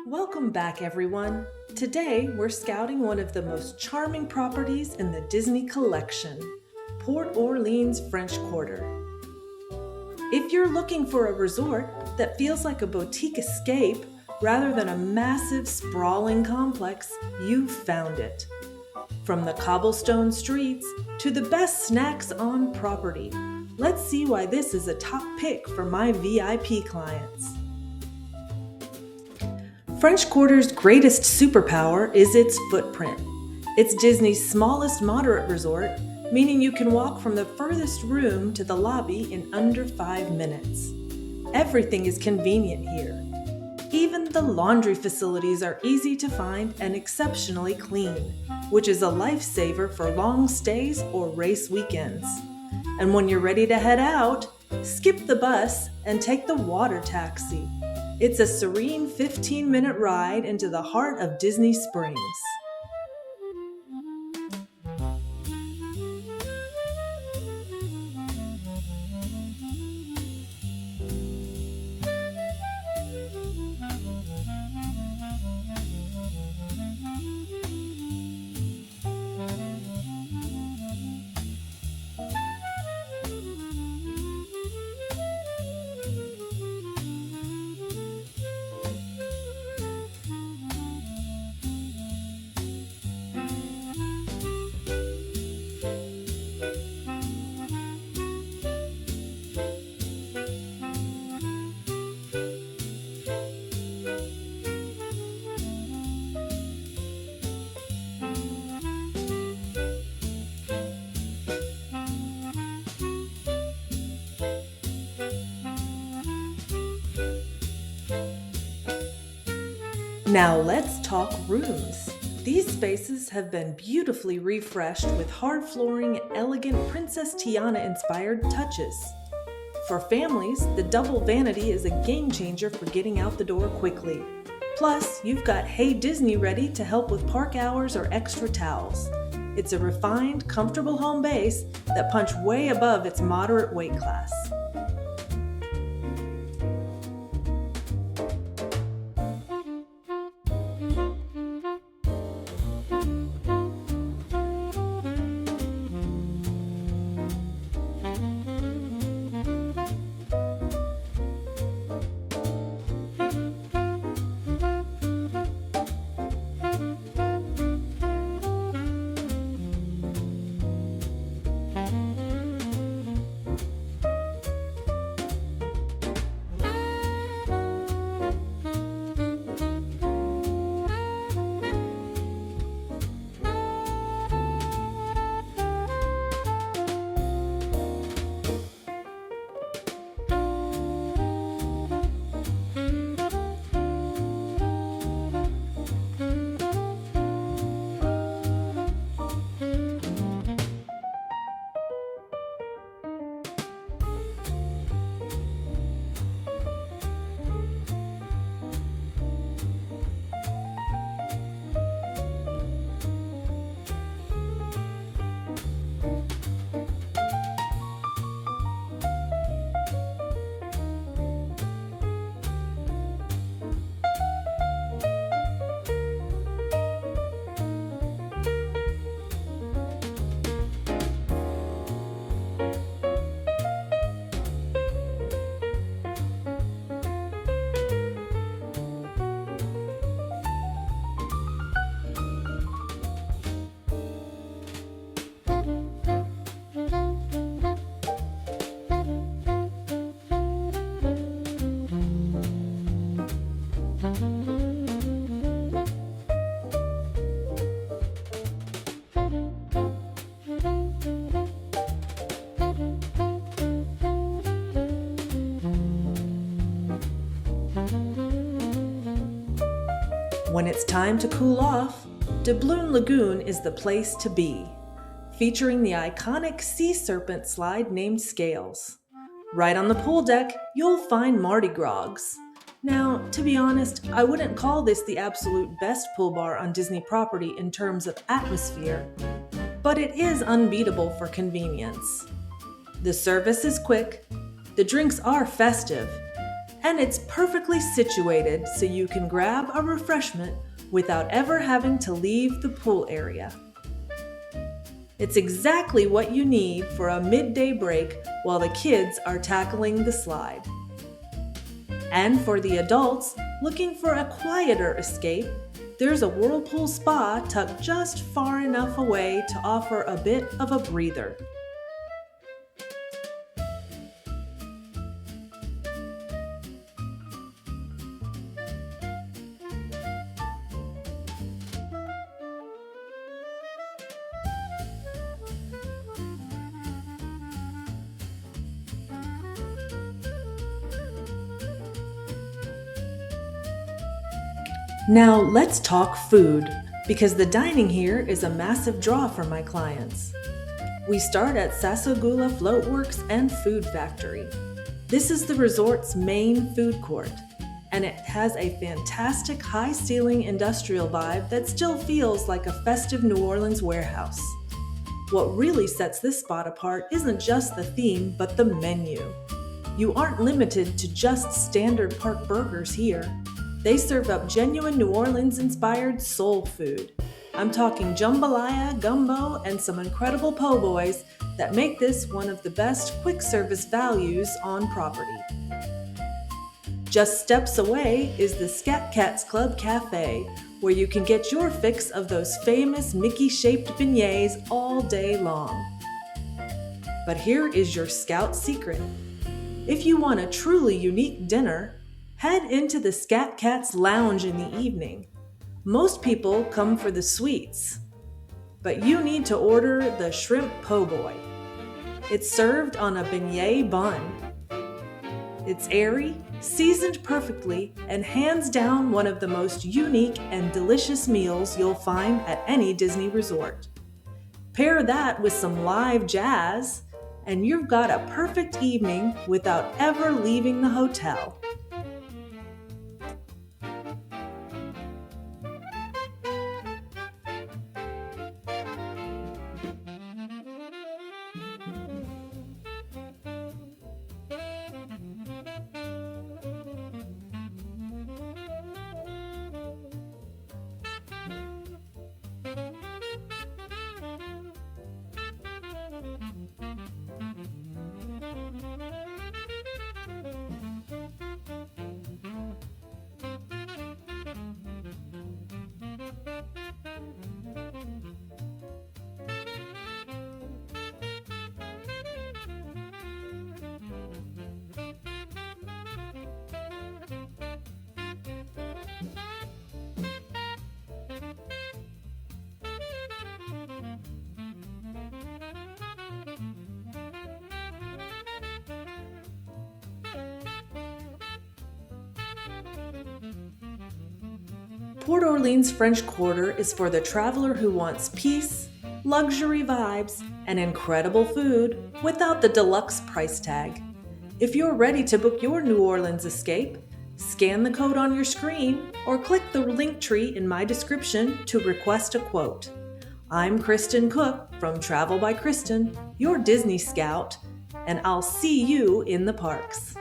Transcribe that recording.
Welcome back, everyone. Today, we're scouting one of the most charming properties in the Disney collection, Port Orleans French Quarter. If you're looking for a resort that feels like a boutique escape rather than a massive, sprawling complex, you've found it. From the cobblestone streets to the best snacks on property, let's see why this is a top pick for my VIP clients. French Quarter's greatest superpower is its footprint. It's Disney's smallest moderate resort, meaning you can walk from the furthest room to the lobby in under 5 minutes. Everything is convenient here. Even the laundry facilities are easy to find and exceptionally clean, which is a lifesaver for long stays or race weekends. And when you're ready to head out, skip the bus and take the water taxi. It's a serene 15-minute ride into the heart of Disney Springs. Now let's talk rooms. These spaces have been beautifully refreshed with hard flooring and elegant Princess Tiana-inspired touches. For families, the double vanity is a game changer for getting out the door quickly. Plus, you've got Hey Disney ready to help with park hours or extra towels. It's a refined, comfortable home base that punch way above its moderate weight class. When it's time to cool off, Doubloon Lagoon is the place to be, featuring the iconic sea serpent slide named Scales. Right on the pool deck, you'll find Mardi Grogs. Now, to be honest, I wouldn't call this the absolute best pool bar on Disney property in terms of atmosphere, but it is unbeatable for convenience. The service is quick, the drinks are festive, And it's perfectly situated so you can grab a refreshment without ever having to leave the pool area. It's exactly what you need for a midday break while the kids are tackling the slide. And for the adults looking for a quieter escape, there's a whirlpool spa tucked just far enough away to offer a bit of a breather. Now let's talk food, because the dining here is a massive draw for my clients. We start at Sasogula Floatworks and Food Factory. This is the resort's main food court, and it has a fantastic high-ceiling industrial vibe that still feels like a festive New Orleans warehouse. What really sets this spot apart isn't just the theme, but the menu. You aren't limited to just standard park burgers here. They serve up genuine New Orleans-inspired soul food. I'm talking jambalaya, gumbo, and some incredible po' boys that make this one of the best quick-service values on property. Just steps away is the Scat Club Cafe, where you can get your fix of those famous Mickey-shaped beignets all day long. But here is your scout secret. If you want a truly unique dinner, head into the Scat Cat's lounge in the evening. Most people come for the sweets, but you need to order the shrimp po' boy. It's served on a beignet bun. It's airy, seasoned perfectly, and hands down one of the most unique and delicious meals you'll find at any Disney resort. Pair that with some live jazz, and you've got a perfect evening without ever leaving the hotel. Port Orleans French Quarter is for the traveler who wants peace, luxury vibes, and incredible food without the deluxe price tag. If you're ready to book your New Orleans escape, scan the code on your screen or click the link tree in my description to request a quote. I'm Kristen Cook from Travel by Kristen, your Disney Scout, and I'll see you in the parks.